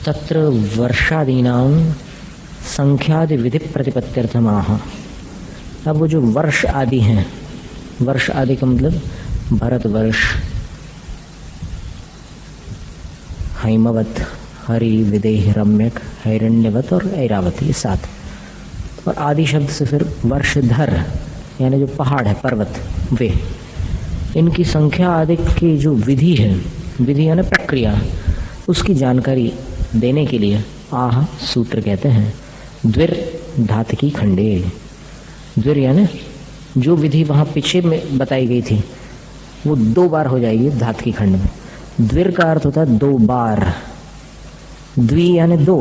तत्र वर्षादीनां संख्यादि विधि प्रतिपत्त्यर्थमाह। अब वो जो वर्ष आदि हैं, वर्ष आदि का मतलब भरतवर्ष, हैमवत, हरि, विदेह, रम्यक, हिरण्यवत और ऐरावत, ये 7। और आदि शब्द से फिर वर्षधर यानी जो पहाड़ है, पर्वत, वे, इनकी संख्या आदि की जो विधि है, विधि यानी प्रक्रिया, उसकी जानकारी देने के लिए आह सूत्र कहते हैं। द्विर धातकी खंडे, द्विर यानी जो विधि वहाँ पीछे में बताई गई थी वो 2 बार हो जाएगी धातकी खंड में। द्विर का अर्थ होता है 2 बार, द्वि यानी 2,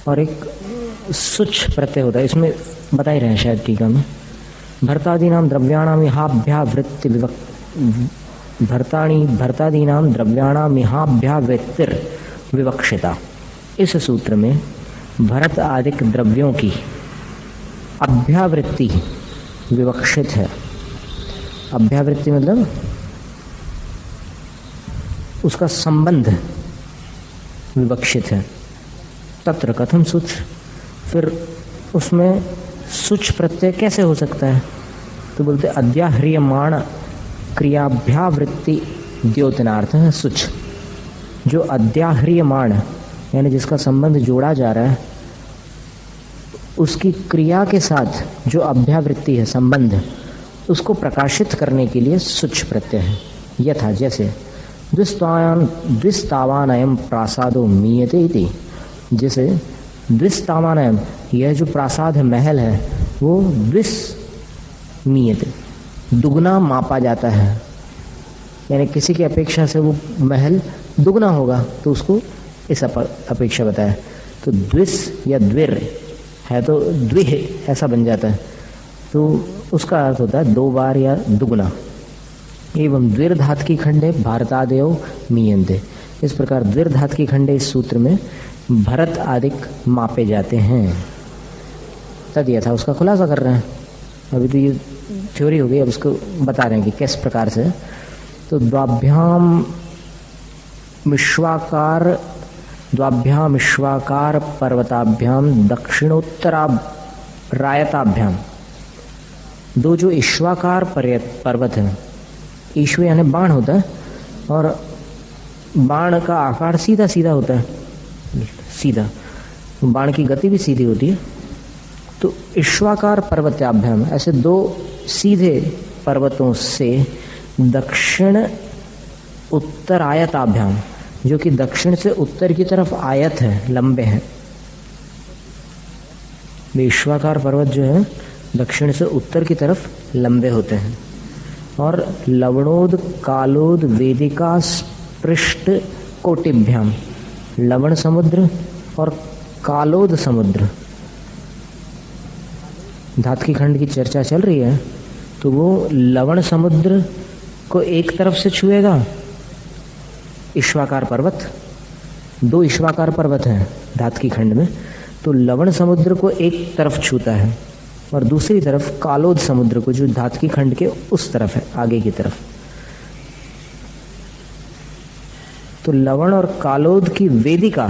और एक सुच प्रत्यय होता है, इसमें बता ही रहे हैं शायद टीका में। भर्तादीनाम द्रव्याणाम इहाभ्यावृत्ति भर्तादीनाम द्रव्याणाम इहाभ्यावृत्तिर विवक्षिता। इस सूत्र में भरत आदिक द्रव्यों की अभ्यावृत्ति विवक्षित है। अभ्यावृत्ति मतलब उसका संबंध विवक्षित है। तत्र कथम सुच, फिर उसमें सुच प्रत्यय कैसे हो सकता है? तो बोलते अध्याह्रियमाण क्रियाभ्यावृत्ति द्योतनार्थ है सुच। जो अध्याह्रियमाण यानी जिसका संबंध जोड़ा जा रहा है, उसकी क्रिया के साथ जो अभ्यावृत्ति है, संबंध, उसको प्रकाशित करने के लिए सुच प्रत्यय है। यथा जैसे द्विस्तावानयम प्रासादो मीयते इति, जैसे द्विस्तावानयम, यह जो प्रासाद है, महल है, वो द्विस मीयते, दुगना मापा जाता है, यानी किसी की अपेक्षा से वो महल दुगना होगा तो उसको इस अपेक्षा बताया। तो द्विस या द्विर है तो द्विह ऐसा बन जाता है, तो उसका अर्थ होता है 2 बार या दुगना। एवं द्विर्धात की खंडे भारतादेव मीयन्ते, इस प्रकार द्विर्धात की खंडे इस सूत्र में भरत आदिक मापे जाते हैं। तद यथा, उसका खुलासा कर रहे हैं। अभी तो ये थ्योरी हो गई, अब उसको बता रहे हैं कि किस प्रकार से। तो द्वाभ्याम विश्वाकार पर्वताभ्याम दक्षिणोत्तरा रायताभ्याम, 2 जो ईश्वाकार पर्वत है, ईश्व यानी बाण होता है, और बाण का आकार सीधा सीधा होता है, सीधा, बाण की गति भी सीधी होती है। तो ईश्वाकार पर्वताभ्याम, ऐसे 2 सीधे पर्वतों से दक्षिण उत्तर आयताभ्याम, जो कि दक्षिण से उत्तर की तरफ आयत है, लंबे हैं। ईश्वाकार पर्वत जो है दक्षिण से उत्तर की तरफ लंबे होते हैं। और लवणोद कालोद वेदिका स्पृष्ट कोटिभ्याम, लवण समुद्र और कालोद समुद्र, धातकी खंड की चर्चा चल रही है, तो वो लवण समुद्र को एक तरफ से छुएगा ईश्वाकार पर्वत, 2 ईश्वाकार पर्वत हैं धातकी खंड में, तो लवण समुद्र को एक तरफ छूता है और दूसरी तरफ कालोद समुद्र को, जो धातकी खंड के उस तरफ है, आगे की तरफ। तो लवण और कालोद की वेदिका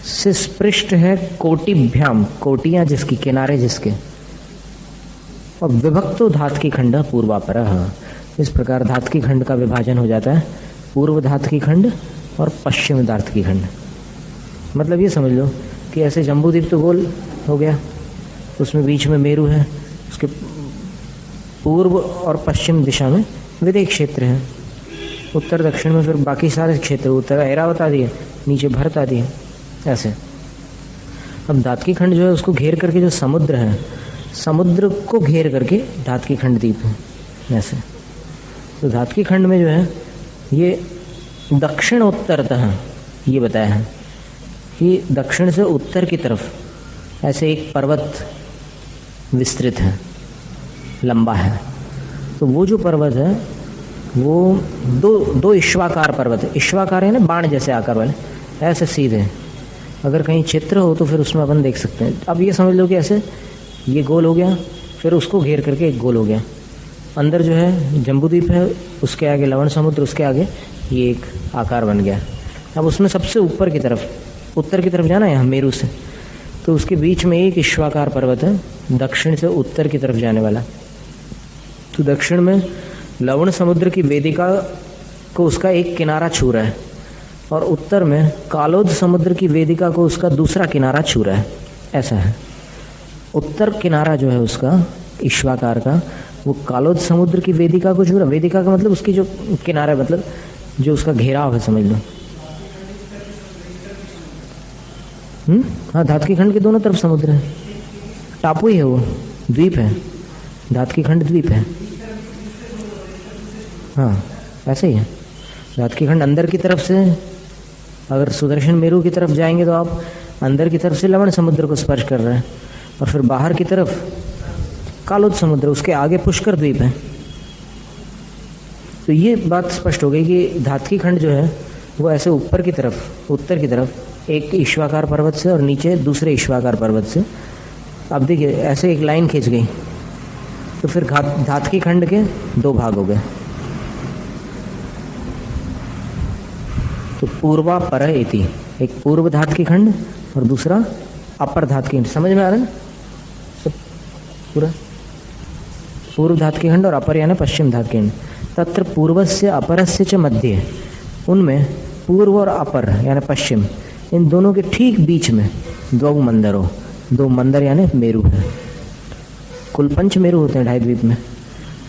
से स्पृष्ट है कोटिभ्याम, कोटियां जिसकी, किनारे जिसके, और विभक्तो धातकी खंड पूर्वापरः। इस प्रकार धातकी खंड का विभाजन हो जाता है पूर्व धातकी खंड और पश्चिम धातकी खंड। मतलब ये समझ लो कि ऐसे जम्बूद्वीप तो गोल हो गया, उसमें बीच में मेरू है, उसके पूर्व और पश्चिम दिशा में विदेह क्षेत्र है, उत्तर दक्षिण में फिर बाकी सारे क्षेत्र, उत्तर ऐरावत आदि है, नीचे भरत आदि है, ऐसे। अब धातकी खंड जो है उसको घेर करके जो समुद्र है, समुद्र को घेर करके धातकी खंड द्वीप है, ऐसे। तो धातकी खंड में जो है ये दक्षिण उत्तरतः, ये बताया है कि दक्षिण से उत्तर की तरफ ऐसे एक पर्वत विस्तृत है, लंबा है। तो वो जो पर्वत है वो 2 ईश्वाकार पर्वत है। ईश्वाकार है ना, बाण जैसे आकार वाले, ऐसे सीधे। अगर कहीं चित्र हो तो फिर उसमें अपन देख सकते हैं। अब ये समझ लो कि ऐसे ये गोल हो गया, फिर उसको घेर करके एक गोल हो गया, अंदर जो है जम्बूद्वीप है, उसके आगे लवण समुद्र, उसके आगे ये एक आकार बन गया। अब उसमें सबसे ऊपर की तरफ, उत्तर की तरफ जाना है यहाँ मेरू से, तो उसके बीच में एक ईश्वाकार पर्वत है, दक्षिण से उत्तर की तरफ जाने वाला। तो दक्षिण में लवण समुद्र की वेदिका को उसका एक किनारा छू रहा है, और उत्तर में कालोद समुद्र की वेदिका को उसका दूसरा किनारा छू रहा है। ऐसा है, उत्तर किनारा जो है उसका ईश्वाकार का, वो कालोद समुद्र की वेदिका को छू रहा है। वेदिका का मतलब उसकी जो किनारा, मतलब जो उसका घेराव है, समझ लो। हाँ, धातकी खंड के दोनों तरफ समुद्र है, टापू ही है वो, द्वीप है, धातकी खंड द्वीप है। हाँ, ऐसे ही है। धातकी खंड अंदर की तरफ से, अगर सुदर्शन मेरू की तरफ जाएंगे तो आप अंदर की तरफ से लवण समुद्र को स्पर्श कर रहे हैं, और फिर बाहर की तरफ कालोद समुद्र, उसके आगे पुष्कर द्वीप है। तो ये बात स्पष्ट हो गई कि धातकी खंड जो है वो ऐसे ऊपर की तरफ, उत्तर की तरफ एक ईश्वाकार पर्वत से और नीचे दूसरे ईश्वाकार पर्वत से, अब देखिए ऐसे एक लाइन खींच गई, तो फिर धातकी खंड के दो भाग हो गए। तो पूर्वा पर इति, एक पूर्व धातकी खंड और दूसरा अपर धातकी खंड। समझ में आ रहा है ना सब पूरा? पूर्व धातकी खंड और अपर यानी पश्चिम धातकी खंड। तत्र पूर्वस्य अपरस्य च मध्ये, उनमें पूर्व और अपर यानी पश्चिम, इन दोनों के ठीक बीच में द्वौ मंदरो, दो मंदिर यानी मेरू है। कुल 5 मेरू होते हैं 2.5 द्वीप में।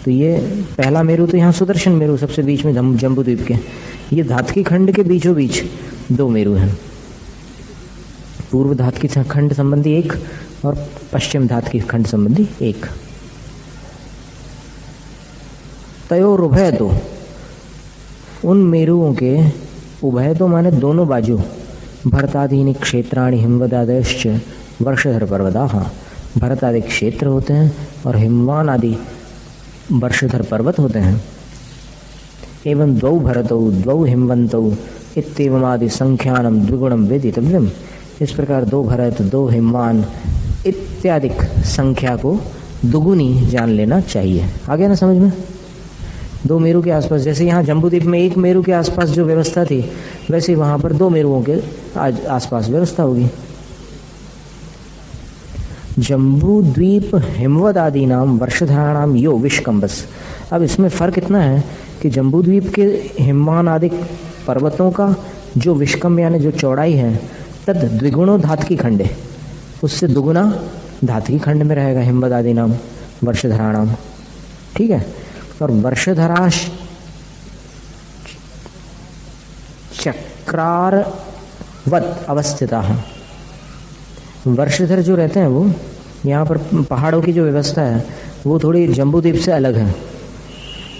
तो ये पहला मेरू तो यहाँ सुदर्शन मेरू सबसे बीच में जम्बू द्वीप के, ये धातकी खंड के बीचों बीच 2 मेरू हैं। पूर्व धातकी खंड संबंधी 1 और पश्चिम धातकी खंड संबंधी 1। तयोर उभय दो, उन मेरुओं के उभय दो माने दोनों बाजू, भरतादीनि क्षेत्राणि हिमवदादयश्च वर्षधर पर्वता। भरत आदि क्षेत्र होते हैं और हिमवान आदि वर्षधर पर्वत होते हैं। एवं द्वौ भरतौ द्वौ हिमवन्तौ इत्येवमादि संख्यानम द्विगुणम वेदितव्यम। इस प्रकार 2 भरत 2 हिमवान इत्यादि संख्या को दुगुनी जान लेना चाहिए। आ गया ना समझ में? 2 मेरू के आसपास, जैसे यहाँ जम्बूद्वीप में 1 मेरू के आसपास जो व्यवस्था थी, वैसे ही वहां पर 2 मेरुओं के आसपास व्यवस्था होगी। जम्बू द्वीप हिमवद आदि नाम वर्षधाराणाम यो विष्कम्बस। अब इसमें फर्क इतना है कि जम्बू द्वीप के हिमवान आदि पर्वतों का जो विष्कम्ब यानी जो चौड़ाई है, तद द्विगुणो धातकी खंडे, उससे दुगुना धातकी खंड में रहेगा हिमवद आदि नाम वर्षधराणाम। ठीक है। और वर्षधराश चक्रारवत अवस्थिता है। वर्षधर जो रहते हैं वो, यहाँ पर पहाड़ों की जो व्यवस्था है वो थोड़ी जम्बूद्वीप से अलग है।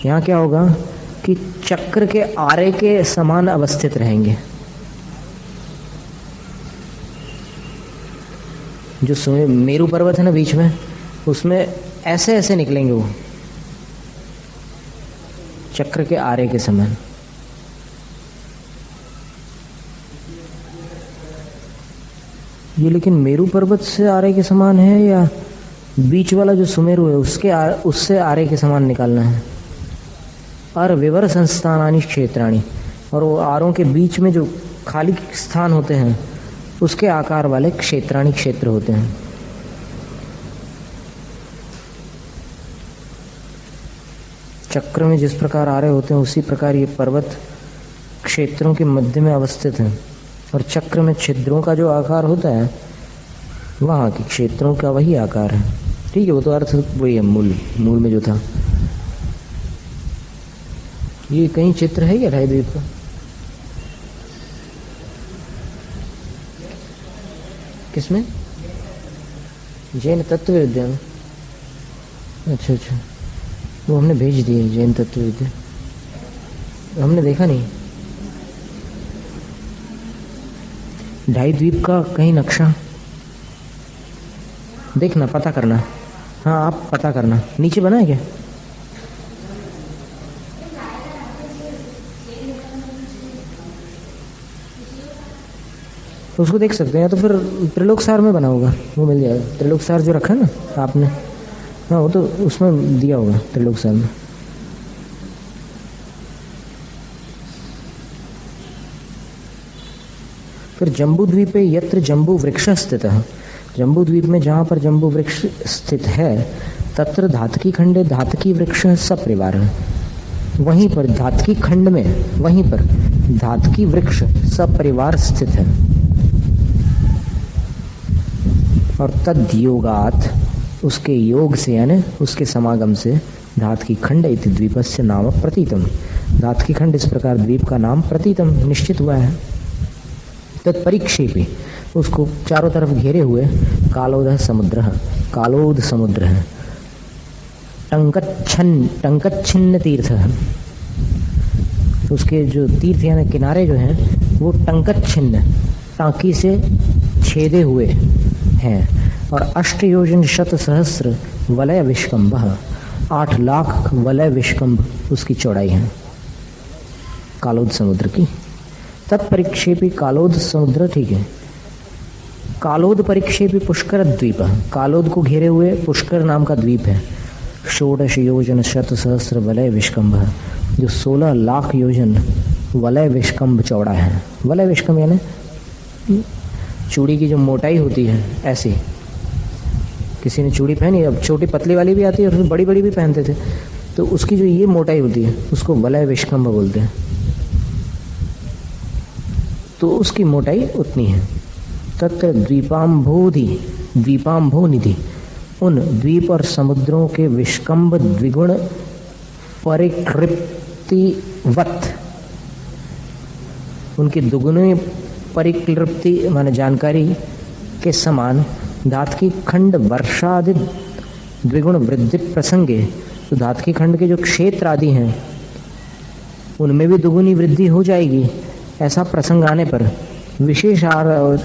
यहाँ क्या होगा कि चक्र के आरे के समान अवस्थित रहेंगे। जो मेरू पर्वत है ना बीच में, उसमें ऐसे ऐसे निकलेंगे वो चक्र के आरे के समान। ये लेकिन मेरू पर्वत से आरे के समान है या बीच वाला जो सुमेरु है उससे आरे के समान निकालना है? और विवर संस्थानानि क्षेत्राणि, और वो आरों के बीच में जो खाली स्थान होते हैं उसके आकार वाले क्षेत्राणि क्षेत्र होते हैं। चक्र में जिस प्रकार आरे होते हैं उसी प्रकार ये पर्वत क्षेत्रों के मध्य में अवस्थित है, और चक्र में छिद्रों का जो आकार होता है वहाँ के क्षेत्रों का वही आकार है। ठीक है, वो तो अर्थ वही है, मूल में जो था। ये कहीं चित्र है क्या 2.5 द्वीप का? किसमें? जैन तत्व विद्या में। अच्छा, वो हमने भेज दिए जैन तत्व विद्या, हमने देखा नहीं। 2.5 द्वीप का कहीं नक्शा देखना, पता करना। हाँ, आप पता करना, नीचे बना है क्या? उसको देख सकते हैं, तो फिर त्रिलोकसार में बना होगा, वो मिल जाएगा। त्रिलोकसार जो रखा है ना आपने, हाँ वो तो उसमें दिया होगा त्रिलोकसार में। फिर जम्बू द्वीपे यत्र जम्बू वृक्ष स्थित है, जम्बू द्वीप में जहाँ पर जम्बू वृक्ष स्थित है, तत्र धातकी खंडे धातकी वृक्ष सपरिवार है, वहीं पर धातकी खंड में वहीं पर धातकी वृक्ष सपरिवार स्थित है। और तद योगात, उसके योग से यानी उसके समागम से, धातकी खंड इति द्वीपस्य नाम प्रतीतम, धातकी खंड इस प्रकार द्वीप का नाम प्रतीतम निश्चित हुआ है। तत्परिक्षेपी, उसको चारों तरफ घेरे हुए कालोद समुद्र, कालोद समुद्र है। टंकच्छिन्न तीर्थ है, उसके जो तीर्थ यानी किनारे जो हैं वो टंकच्छिन्न, टांकी से छेदे हुए हैं। और 8 योजन शत सहस्र वलय विष्कंभ, 8 लाख वलय विष्कंभ उसकी चौड़ाई है कालोद समुद्र की। तत्परिक्षेपी कालोद समुद्र, ठीक है। कालोद परिक्षेपी पुष्कर द्वीप, कालोद को घेरे हुए पुष्कर नाम का द्वीप है। 16 योजन शत सहस्र वलय विष्कंभ, जो 16 लाख योजन वलय विष्कंभ चौड़ा है। वलय विष्कंभ यानी चूड़ी की जो मोटाई होती है, ऐसी किसी ने चूड़ी पहनी, अब छोटी पतली वाली भी आती है और बड़ी बड़ी भी पहनते थे, तो उसकी जो ये मोटाई होती है उसको वलय विष्कंभ बोलते हैं। तो उसकी मोटाई उतनी है। तत्र द्वीपाम्भोधि, द्वीपाम्भो निधि, उन द्वीप और समुद्रों के विष्कंभ द्विगुण परिकृप्तिवत, उनकी दुगुनी परिकृप्ति माने जानकारी के समान, धातकी खंड वर्षादि द्विगुण वृद्धि प्रसंगे, तो धातकी खंड के जो क्षेत्र आदि हैं उनमें भी दुगुनी वृद्धि हो जाएगी। ऐसा प्रसंग आने पर विशेष और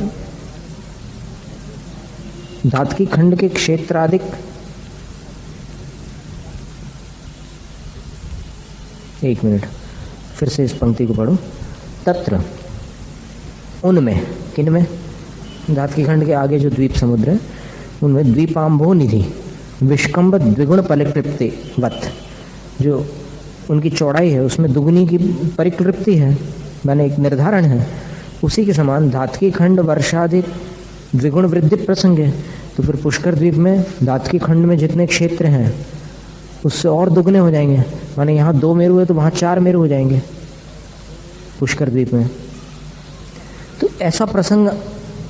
धातकी खंड के क्षेत्राधिक, एक मिनट फिर से इस पंक्ति को पढ़ो। तत्र, उनमें, किनमें, धातकी खंड के आगे जो द्वीप समुद्र है उनमें द्वीपाम्भो निधि विष्कंभ द्विगुण परिकृप्ति वत, जो उनकी चौड़ाई है उसमें दुगुनी की परिकृप्ति है, माने एक निर्धारण है, उसी के समान धातकी खंड वर्षादि द्विगुण वृद्धि प्रसंग है। तो फिर पुष्कर द्वीप में धातकी खंड में जितने क्षेत्र हैं उससे और दुगने हो जाएंगे, माने यहाँ 2 मेरु है तो वहाँ 4 मेरु हो जाएंगे पुष्कर द्वीप में। तो ऐसा प्रसंग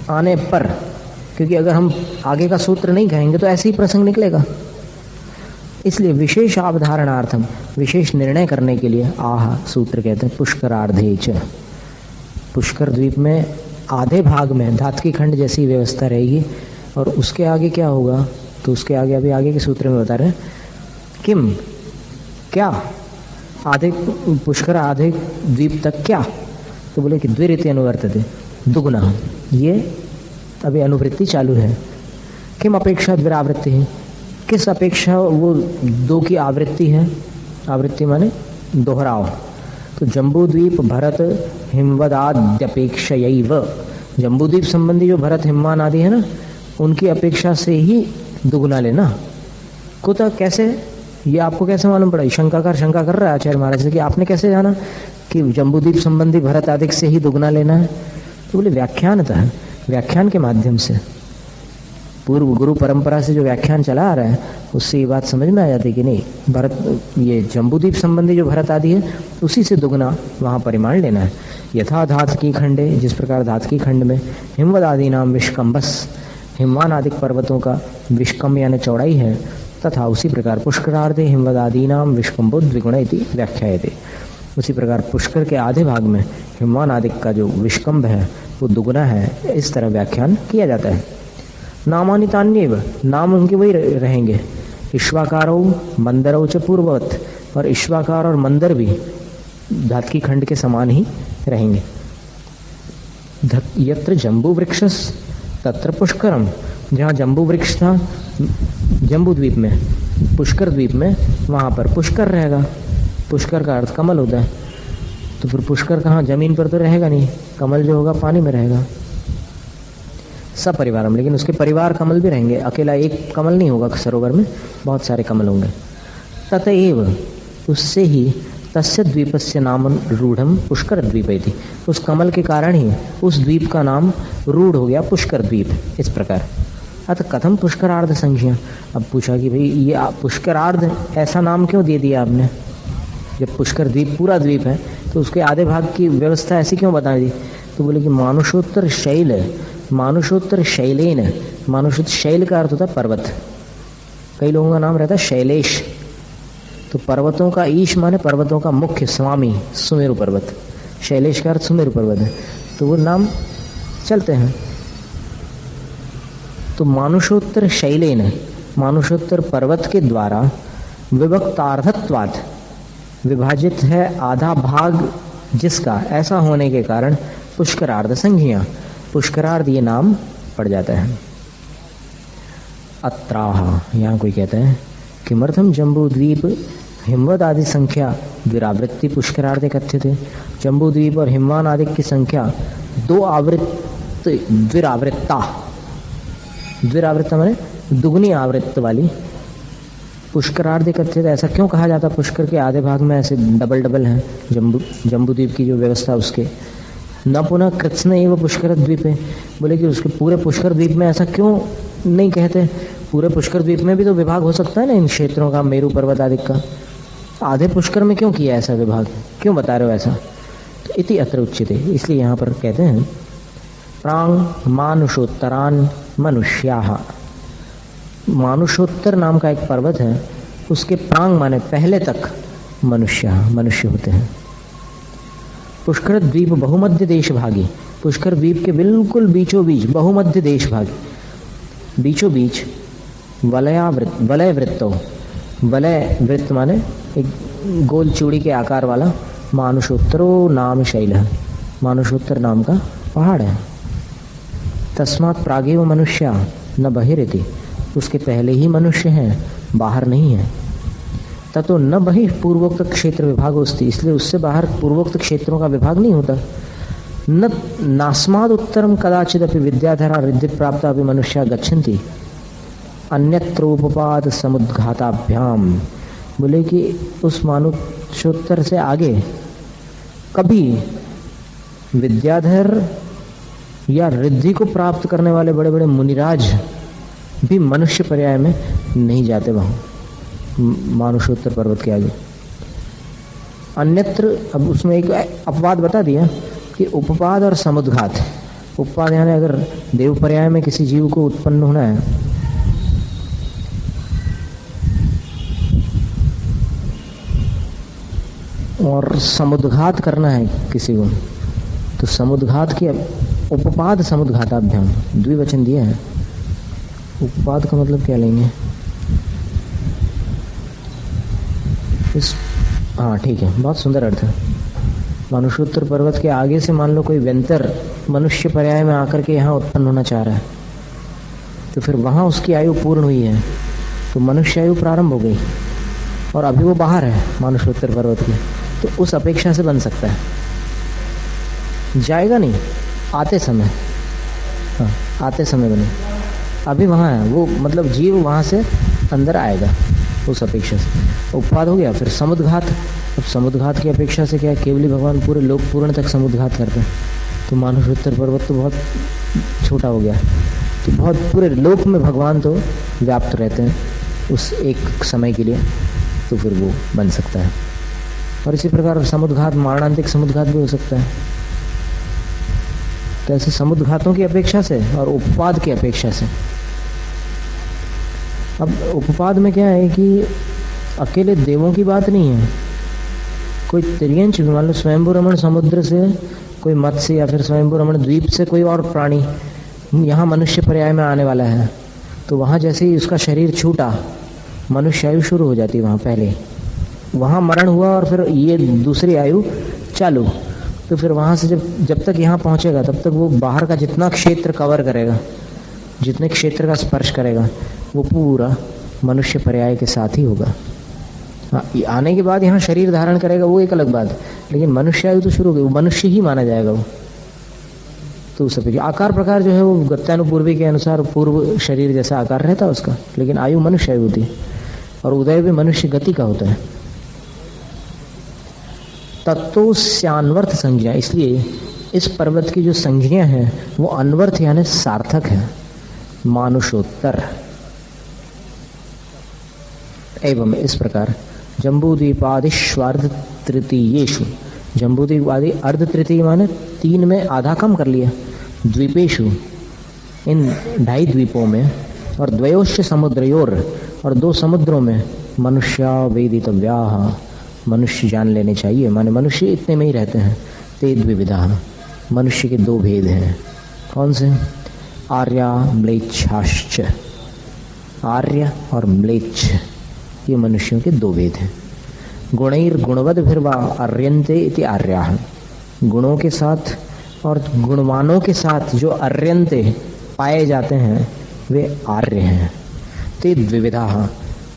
आने पर, क्योंकि अगर हम आगे का सूत्र नहीं कहेंगे तो ऐसे ही प्रसंग निकलेगा, इसलिए विशेष अवधारणार्थम, विशेष निर्णय करने के लिए आह सूत्र कहते हैं पुष्करार्धे च, पुष्कर द्वीप में आधे भाग में धातकी खंड जैसी व्यवस्था रहेगी। और उसके आगे क्या होगा, तो उसके आगे अभी आगे के सूत्र में बता रहे हैं, किम, क्या, आधे पुष्कर आधे द्वीप तक क्या, तो बोले कि द्विरीति अनुवर्तते, दुगुना, ये अभी अनुवृत्ति चालू है। किम अपेक्षा द्विरावृत्ति है, किस अपेक्षा वो 2 की आवृत्ति है, आवृत्ति माने दोहराव। तो जम्बूद्वीप भरत हिमवदाद्यपेक्षयैव, जम्बूद्वीप संबंधी जो भरत हिमवान आदि है ना, उनकी अपेक्षा से ही दुगुना लेना। कुतः, कैसे, ये आपको कैसे मालूम पड़ा? शंका कर रहा है आचार्य महाराज से कि आपने कैसे जाना कि जम्बूद्वीप संबंधी भरत आदि से ही दुगुना लेना है? तो बोले व्याख्यानतः, व्याख्यान के माध्यम से, पूर्व गुरु परंपरा से जो व्याख्यान चला आ रहा है उससे ये बात समझ में आ जाती कि नहीं, भरत, ये जम्बूद्वीप संबंधी जो भरत आदि है उसी से दुगना वहाँ परिमाण लेना है। यथा धातकी खंडे, जिस प्रकार धातकी खंड में हिमवद आदि नाम विष्कंभस, हिमवान आदि पर्वतों का विष्कंभ यानी चौड़ाई है, तथा उसी प्रकार पुष्करार्धे हिमवद आदि नाम विष्कंभो द्विगुण इति व्याख्यायते, उसी प्रकार पुष्कर के आधे भाग में हिमवान आदि का जो विष्कंभ है वो दुगुना है, इस तरह व्याख्यान किया जाता है। नामानितान्येव, नाम उनके वही रहेंगे, ईश्वाकारो मंदरो च पूर्ववत, और ईश्वाकार और मंदर भी धातकी खंड के समान ही रहेंगे। यत्र जम्बू वृक्षस तत्र पुष्करम, जहाँ जम्बू वृक्ष था जम्बू द्वीप में, पुष्कर द्वीप में, वहाँ पर पुष्कर रहेगा। पुष्कर का अर्थ कमल होता है, तो फिर पुष्कर कहाँ, जमीन पर तो रहेगा नहीं, कमल जो होगा पानी में रहेगा। सब परिवारम, लेकिन उसके परिवार कमल भी रहेंगे, अकेला एक कमल नहीं होगा सरोवर में, बहुत सारे कमल होंगे। ततएव, उससे ही तस्य द्वीपस्य नाम रूढ़म पुष्कर द्वीप थी। उस कमल के कारण ही उस द्वीप का नाम रूढ़ हो गया पुष्कर द्वीप। इस प्रकार अतः कथम पुष्करार्ध संज्ञा। अब पूछा कि भाई ये पुष्करार्ध ऐसा नाम क्यों दे दिया आपने, जब पुष्कर द्वीप पूरा द्वीप है तो उसके आधे भाग की व्यवस्था ऐसी क्यों बता दी। तो बोले कि मानुषोत्तर शैल, मानुषोत्तर शैलेन, मानुषोत्तर शैल का अर्थ होता है पर्वत। कई लोगों का नाम रहता है शैलेश, तो पर्वतों का ईश माने पर्वतों का मुख्य स्वामी सुमेरु पर्वत, शैलेश का अर्थ सुमेरु पर्वत है, तो वो नाम चलते हैं। तो मानुषोत्तर शैलेन, मानुषोत्तर पर्वत के द्वारा विभक्तार्धत्वात्, विभाजित है आधा भाग जिसका, ऐसा होने के कारण पुष्करार्ध संज्ञा, पुष्करार्ध ये नाम पड़ जाता है। अत्राह, यहाँ कोई कहता है किमर्थम जम्बूद्वीप हिमवद आदि संख्या द्विरावृत्ति पुष्करार्धे कथ्यते। जम्बूद्वीप और हिमवान आदि की संख्या दो आवृत्त, द्विरावृत्ता, द्विरावृत्ता माने दुगनी आवृत्त वाली पुष्करार्धे कथ्यते, ऐसा क्यों कहा जाता। पुष्कर के आधे भाग में ऐसे डबल डबल हैं जम्बूद्वीप की जो व्यवस्था उसके। न पुनः कृत्स्न एवं पुष्कर द्वीप है, बोले कि उसके पूरे पुष्कर द्वीप में ऐसा क्यों नहीं कहते। पूरे पुष्कर द्वीप में भी तो विभाग हो सकता है ना इन क्षेत्रों का, मेरू पर्वत आदि का। आधे पुष्कर में क्यों किया ऐसा विभाग, क्यों बता रहे हो ऐसा। तो इति अत्र उच्यते, इसलिए यहाँ पर कहते हैं प्रांग मानुषोत्तरान मनुष्याः। मानुषोत्तर नाम का एक पर्वत है, उसके प्रांग माने पहले तक मनुष्य, मनुष्य होते हैं। पुष्कर द्वीप बहुमध्य देश भागी, पुष्कर द्वीप के बिल्कुल बीचों बीच, बहुमध्य देश भागी, बीचों बीच वलयावृत्त, वलय वृत्तो, वलय वृत्त माने एक गोल चूड़ी के आकार वाला, मानुषोत्तरो नाम शैल है, मानुषोत्तर नाम का पहाड़ है। तस्मात् प्रागेव मनुष्या न बहिरिति, उसके पहले ही मनुष्य हैं, बाहर नहीं है। ततो न बहिः पूर्वोक्त क्षेत्र विभाग होती, इसलिए उससे बाहर पूर्वोक्त क्षेत्रों का विभाग नहीं होता। न नास्माद उत्तरम कदाचिदपि विद्याधरा रिद्धि प्राप्त अभी मनुष्या गच्छन्ति अन्यत्र उपपाद समुद्घाताभ्याम। बोले कि उस मानुषोत्तर से आगे कभी विद्याधर या रिद्धि को प्राप्त करने वाले बड़े बड़े मुनिराज भी मनुष्य पर्याय में नहीं जाते वहां मानुषोत्तर पर्वत के आगे। अन्यत्र, अब उसमें एक अपवाद बता दिया कि उपपाद और समुद्घात। उपपाद यानी अगर देव पर्याय में किसी जीव को उत्पन्न होना है और समुद्घात करना है किसी को, तो समुद्घात की उपपाद समुद्घाताभ्याम द्विवचन दिया है। उपपाद का मतलब क्या लेंगे इस, हाँ ठीक है, बहुत सुंदर अर्थ है। मानुषोत्तर पर्वत के आगे से मान लो कोई व्यंतर मनुष्य पर्याय में आकर के यहाँ उत्पन्न होना चाह रहा है, तो फिर वहाँ उसकी आयु पूर्ण हुई है, तो मनुष्य आयु प्रारंभ हो गई और अभी वो बाहर है मानुषोत्तर पर्वत के, तो उस अपेक्षा से बन सकता है। जाएगा नहीं, आते समय, हाँ आते समय बने, अभी वहाँ है वो, मतलब जीव वहाँ से अंदर आएगा उस अपेक्षा से। उपपाद हो गया। फिर समुद्घात, अब समुद्घात की अपेक्षा से क्या, केवली भगवान पूरे लोक पूर्ण तक समुद्घात करते हैं, तो मानुषोत्तर पर्वत तो बहुत छोटा हो गया, तो बहुत पूरे लोक में भगवान तो व्याप्त रहते हैं उस एक समय के लिए, तो फिर वो बन सकता है। और इसी प्रकार समुद्घात, मरणांतिक समुद्घात भी हो सकता है। तो ऐसे समुद्घातों की अपेक्षा से और उपपाद की अपेक्षा से। अब उपपाद में क्या है कि अकेले देवों की बात नहीं है, कोई तिर्यंच, मान लो स्वयंभू रमण समुद्र से कोई मत्स्य या फिर स्वयंभू रमण द्वीप से कोई और प्राणी यहाँ मनुष्य पर्याय में आने वाला है, तो वहाँ जैसे ही उसका शरीर छूटा, मनुष्य आयु शुरू हो जाती है वहाँ पहले, वहाँ मरण हुआ और फिर ये दूसरी आयु चालू, तो फिर वहाँ से जब तक यहाँ पहुँचेगा तब तक वो बाहर का जितना क्षेत्र कवर करेगा, जितने क्षेत्र का स्पर्श करेगा, वो पूरा मनुष्य पर्याय के साथ ही होगा। हाँ, आने के बाद यहाँ शरीर धारण करेगा वो एक अलग बात, लेकिन मनुष्य आयु तो शुरू हो गई, वो मनुष्य ही माना जाएगा वो। तो उस अपेक्षा आकार प्रकार जो है वो गत्यानुपूर्वी के अनुसार पूर्व शरीर जैसा आकार रहता है उसका, लेकिन आयु मनुष्य आयु होती है, और उदय भी मनुष्य गति का होता है। तत्तो स्यान्वर्थ संज्ञा, इसलिए इस पर्वत की जो संज्ञा है वो अन्वर्थ यानी सार्थक है, मानुषोत्तर। एवं इस प्रकार जम्बूद्वीपादिष्वार्ध तृतीयेषु, जम्बूद्वीप आदि अर्ध तृतीय माने 3 में आधा कम कर लिया, द्वीपेशु इन 2.5 द्वीपों में, और द्वयोश्च समुद्रयोर और 2 समुद्रों में, मनुष्या वेदितव्याः, मनुष्य जान लेने चाहिए, माने मनुष्य इतने में ही रहते हैं। ते द्विविधा, मनुष्य के 2 भेद हैं। कौन से? आर्या म्लेच्छाश्च, आर्य और म्लेच्छ, ये मनुष्यों के 2 भेद हैं। गुणैर गुणवद्भिर्वा आर्यन्ते इति आर्याः, गुणों के साथ और गुणवानों के साथ जो आर्यन्ते पाए जाते हैं वे आर्य हैं। ते द्विविधाः,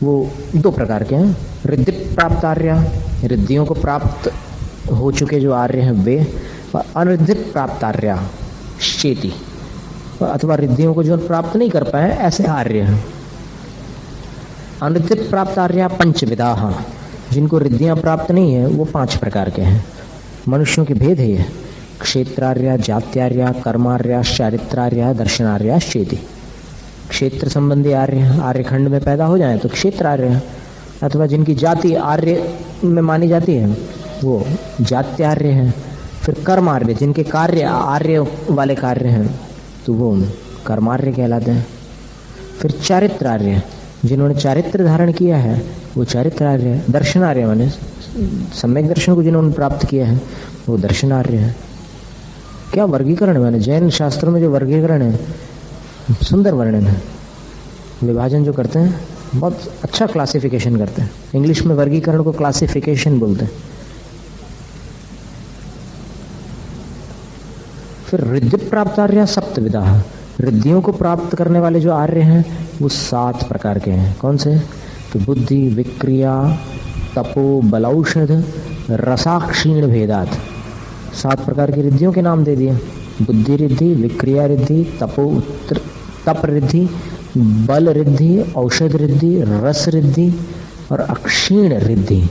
वो 2 प्रकार के हैं। रिद्धि प्राप्त आर्या, रिद्धियों को प्राप्त हो चुके जो आर्य हैं वे, और अनरिद्धि प्राप्त आर्या शेति, अथवा रिद्धियों को जो प्राप्त नहीं कर पाए ऐसे आर्य हैं। अनरिद्धि प्राप्त आर्या पंचविधाः, जिनको रिद्धियां प्राप्त नहीं है वो 5 प्रकार के हैं। मनुष्यों के भेद है ये, क्षेत्रार्या, जात्यार्या, कर्मार्या, चारित्रार्या, दर्शनार्या शेति। क्षेत्र संबंधी आर्य, आर्यखंड में पैदा हो जाए तो क्षेत्र आर्य, अथवा जिनकी जाति आर्य में मानी जाती है वो जात्यार्य हैं। फिर कर्मार्य, जिनके कार्य आर्य वाले कार्य हैं तो वो कर्मार्य कहलाते हैं। फिर चारित्रार्य, जिन्होंने चारित्र धारण किया है वो चारित्रार्य है। दर्शनार्य माने सम्यक दर्शन को जिन्होंने प्राप्त किया है वो दर्शनार्य है। क्या वर्गीकरण है, माने जैन शास्त्रों में जो वर्गीकरण है सुंदर वर्णन है, विभाजन जो करते हैं बहुत अच्छा क्लासिफिकेशन करते हैं। इंग्लिश में वर्गीकरण को क्लासिफिकेशन बोलते हैं। फिर रिद्धि प्राप्त आर्य सप्तविधा, रिद्धियों को प्राप्त करने वाले जो आर्य हैं वो 7 प्रकार के हैं। कौन से? तो बुद्धि, विक्रिया, तपो, बलौषध, रसाक्षीण भेदात, 7 प्रकार की रिद्धियों के नाम दे दिए। बुद्धि रिद्धि, विक्रिया रिद्धि, तप रिद्धि, बल रिद्धि, औषध रिद्धि, रस रिद्धि और अक्षीण रिद्धि।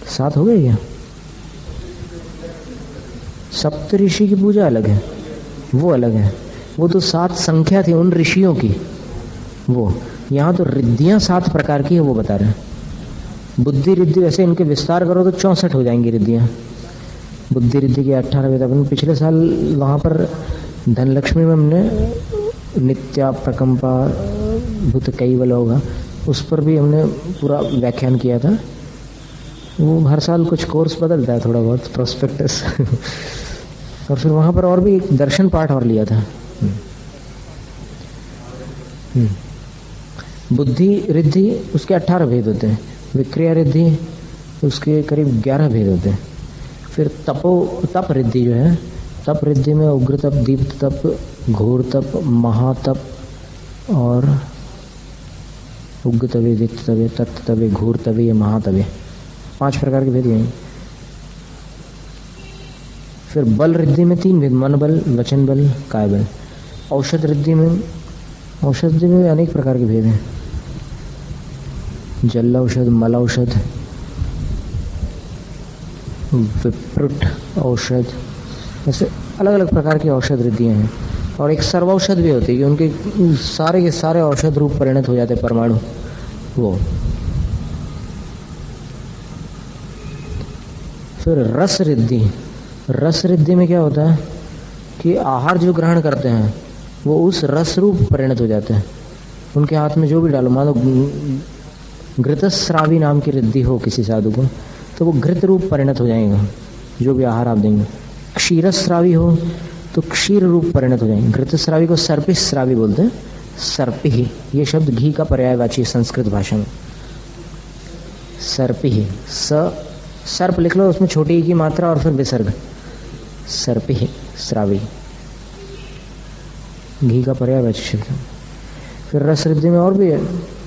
7 हो गए क्या? सप्तऋषि की पूजा अलग है, वो अलग है, वो तो 7 संख्या थी उन ऋषियों की। वो यहाँ तो रिद्धियां 7 प्रकार की है वो बता रहे हैं। बुद्धि रिद्धि वैसे इनके विस्तार करो तो 64 हो जाएंगी रिद्धियां। बुद्धि रिद्धि की 18 वेद। अपन पिछले साल वहाँ पर धनलक्ष्मी में हमने नित्या प्रकंपा भूत कैवल होगा, उस पर भी हमने पूरा व्याख्यान किया था। वो हर साल कुछ कोर्स बदलता है थोड़ा बहुत, प्रोस्पेक्टस और फिर वहाँ पर और भी एक दर्शन पाठ और लिया था। बुद्धि रिद्धि उसके 18 भेद होते हैं। विक्रिया रिद्धि उसके करीब 11 भेद होते हैं। फिर तप रिद्धि जो है, तप रिद्धि में उग्र तप, दीप्त तप, घोर तप, महातप और उग्र तवे, दीप्त तवे, तत्त तवे, घोर तवे, महातवे, 5 प्रकार के भेद हैं। फिर बल रिद्धि में 3 भेद, मन बल, वचन बल, काय बल। औषध रिद्धि में अनेक प्रकार के भेद हैं। जल औषध, मल औषध, विप्रुट औषध, ऐसे अलग अलग प्रकार की औषध रिद्धियां हैं। और एक सर्वौषध भी होती है कि उनके सारे के सारे औषध रूप परिणत हो जाते हैं परमाणु। वो फिर रस रिद्धि में क्या होता है कि आहार जो ग्रहण करते हैं वो उस रस रूप परिणत हो जाते हैं। उनके हाथ में जो भी डालो, मानो घृतस्रावी नाम की रिद्धि हो किसी साधु को तो वो घृत रूप परिणत हो जाएगा जो भी आहार आप देंगे। क्षीरस्रावी हो तो क्षीर रूप परिणत हो जाएंगे। घृतस्रावी को सर्पिस्रावी बोलते हैं। सर्पि, ये शब्द घी का पर्यायवाची संस्कृत भाषा में। सर्पि, सर्प लिख लो, उसमें छोटी की मात्रा और फिर विसर्ग। सर्पि स्रावी, घी का पर्यायवाची शब्द। फिर रस रिद्धि में और भी है,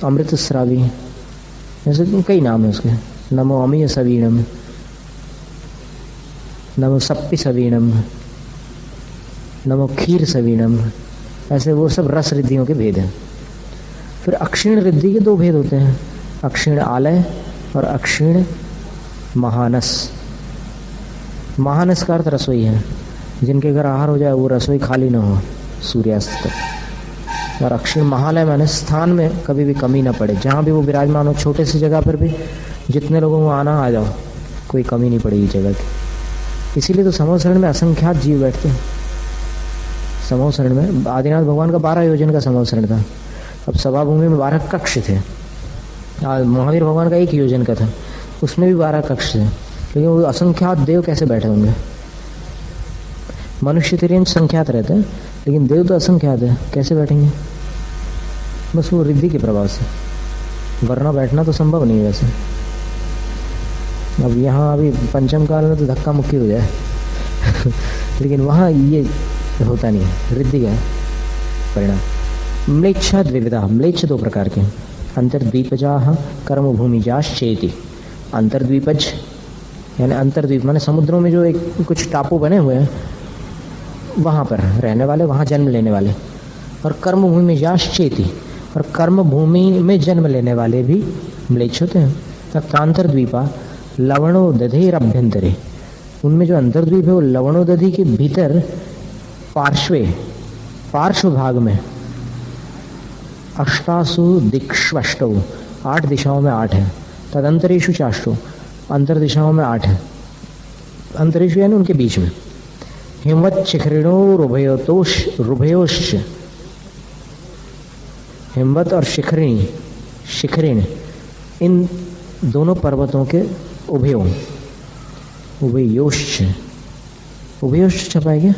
अमृत स्रावी, ऐसे कई नाम है उसके। नमो अमीय सवीणम, नमो सप्पि सवीणम, नमो खीर सवीणम, ऐसे वो सब रस रिद्धियों के भेद हैं। फिर अक्षीण रिद्धि के 2 भेद होते हैं, अक्षीण आलय और अक्षीण महानस। महानस का अर्थ रसोई है, जिनके घर आहार हो जाए वो रसोई खाली ना हो सूर्यास्त तक। और अक्षिण महालय माने स्थान में कभी भी कमी ना पड़े, जहाँ भी वो विराजमान हो, छोटे सी जगह पर भी जितने लोगों को आना आ जाओ, कोई कमी नहीं पड़ेगी जगह की। इसीलिए तो समूह शरण में असंख्यात जीव बैठते हैं। समूह शरण में आदिनाथ भगवान का 12 योजन का समूह शरण था। अब सभा भूमि में 12 कक्ष थे। महावीर भगवान का 1 योजन का था, उसमें भी 12 कक्ष थे। लेकिन वो असंख्यात देव कैसे बैठे होंगे? मनुष्य तिरंज संख्यात रहते हैं, लेकिन देव तो असंख्यात है, कैसे बैठेंगे? बस वो रिद्धि के प्रभाव से, वरना बैठना तो संभव नहीं है वैसे। अब यहाँ अभी पंचम काल में तो धक्का मुक्की हो जाए लेकिन वहाँ ये होता नहीं है, रिद्धि का परिणाम। म्लेच्छा द्विविधा, म्लेच्छ 2 प्रकार के, अंतर्द्वीपजाः कर्म भूमिजाश्चेति। अंतर्द्वीपज यानी अंतर्द्वीप माने समुद्रों में जो एक कुछ टापू बने हुए हैं, वहाँ पर रहने वाले, वहाँ जन्म लेने वाले। और कर्म भूमि जाश्चेति, और कर्म भूमि में जन्म लेने वाले भी म्लेच्छ होते हैं। तत्तांतर्द्वीपा लवणोदधेरभ्यंतरे, उनमें जो अंतर्द्वीप है वो लवणोदधि के भीतर पार्श्व भाग में अष्टासु दिक्ष्वष्टौ, 8 दिशाओं में 8 है। तदंतरेषु चाष्टौ, अंतर दिशाओं में 8 है। अंतरेषु यानी उनके बीच में। हिमवत शिखरिणोरुभयोश्च, हिमवत और शिखरिण इन दोनों पर्वतों के उभयोश्च छपा है क्या?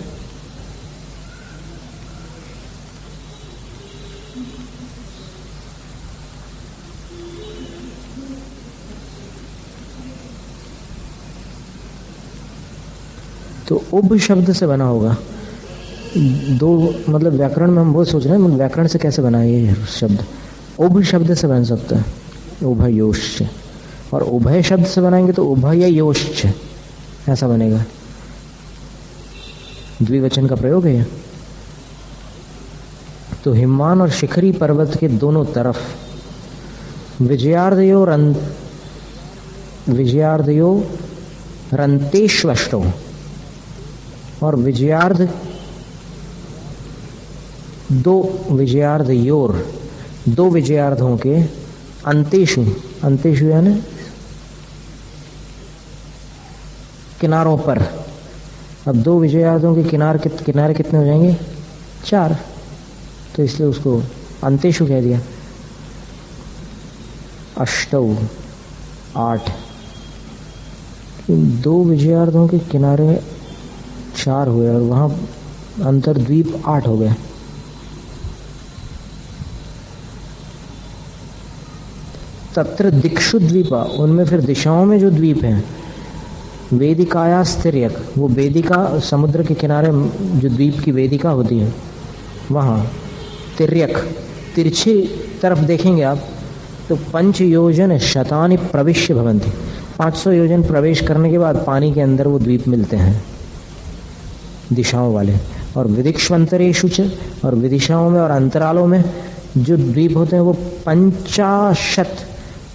तो उभ शब्द से बना होगा। 2 मतलब व्याकरण में हम बहुत सोच रहे हैं, व्याकरण से कैसे बना है ये शब्द? उभ शब्द से बन सकता है, उभयोश्च। और उभय शब्द से बनाएंगे तो उभयोश्च ऐसा बनेगा। द्विवचन का प्रयोग है। तो हिमवान और शिखरी पर्वत के दोनों तरफ विजयार्धयो रंतेष्वष्टो, और दो विजयार्धों के अंतेषु यानी किनारों पर। अब 2 विजयार्धों के किनारे कितने हो जाएंगे? 4, तो इसलिए उसको अंतेषु कह दिया। अष्टौ 8, 2 विजयार्धों के किनारे 4 हुए और वहां अंतर्द्वीप 8 हो गए। तत्र दिक्षु द्वीपा, उनमें फिर दिशाओं में जो द्वीप हैं, वेदिकाया स्थिर्यक, वो वेदिका समुद्र के किनारे जो द्वीप की वेदिका होती है वहाँ तिर्यक, तिरछी तरफ देखेंगे आप तो 5 योजन शतानि प्रविश्य भवन्ति, 500 योजन प्रवेश करने के बाद पानी के अंदर वो द्वीप मिलते हैं दिशाओं वाले। और विदिक्ष्वंतरेषु च, और विदिशाओं में और अंतरालों में जो द्वीप होते हैं वो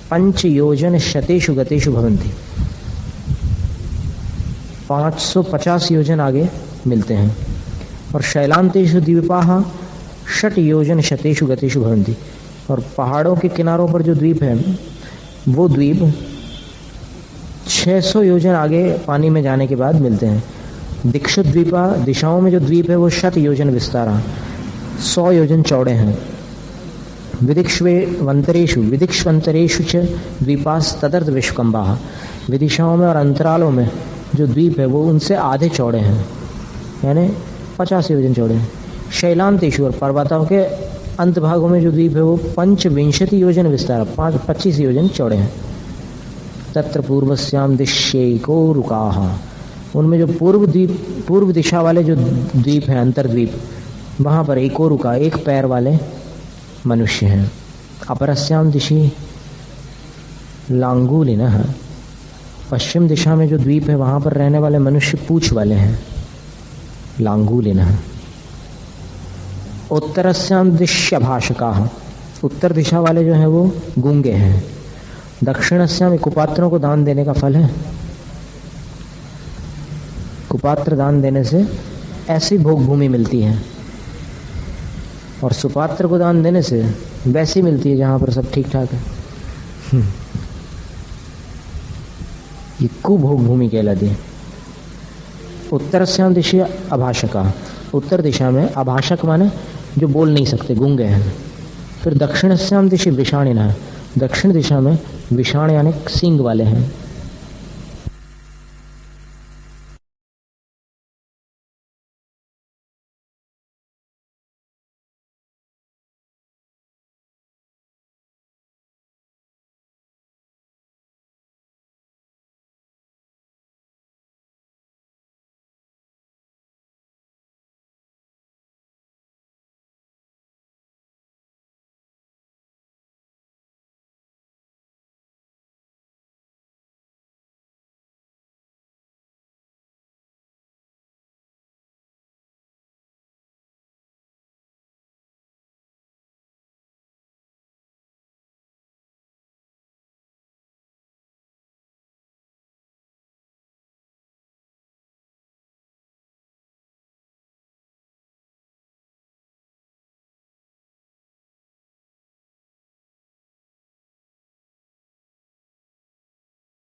5 योजन शतेषु गतेषु भवन्ति, 550 योजन आगे मिलते हैं। और शैलांतेषु द्वीपाः 6 योजन शतेषु गतेषु भवन्ति, और पहाड़ों के किनारों पर जो द्वीप है वो द्वीप 600 योजन आगे पानी में जाने के बाद मिलते हैं। दिक्षु द्वीपा, दिशाओं में जो द्वीप है वो 100 योजन विस्तारा, 100 योजन चौड़े हैं। विदिक्ष्वंतरेषु च द्वीपास् तदर्थ विश्वकंबाः, विदिशाओं में और अंतरालों में जो द्वीप है वो उनसे आधे चौड़े हैं, यानी 50 योजन चौड़े हैं। शैलांतेषु, और पर्वतों के अंत भागों में जो द्वीप है वो 25 योजन विस्तार, 25 योजन चौड़े हैं। तत्र पूर्वस्याम दिश्यैको रुकाः, उनमें जो पूर्व दिशा वाले जो द्वीप हैं, अंतर्द्वीप, वहाँ पर एको रुका, 1 पैर वाले मनुष्य हैं। अपरस्याम दिशि लांगूलिनः, पश्चिम दिशा में जो द्वीप है वहाँ पर रहने वाले मनुष्य पूंछ वाले हैं, लांगूलिनः। उत्तरस्याम दिश्य भाषकाः, उत्तर दिशा वाले जो हैं वो गूंगे हैं। दक्षिणस्याम, कुपात्रों को दान देने का फल है। कुपात्र दान देने से ऐसी भोग भूमि मिलती है, और सुपात्र को दान देने से वैसी मिलती है जहां पर सब ठीक ठाक है। ये कुभोग भूमि कहलाती है। उत्तरस्याम दिशि अभाषका, उत्तर दिशा में अभाषक माने जो बोल नहीं सकते, गूंगे हैं। फिर दक्षिणस्याम दिशि विषाणिना, दक्षिण दिशा में विषाण यानी सींग वाले हैं।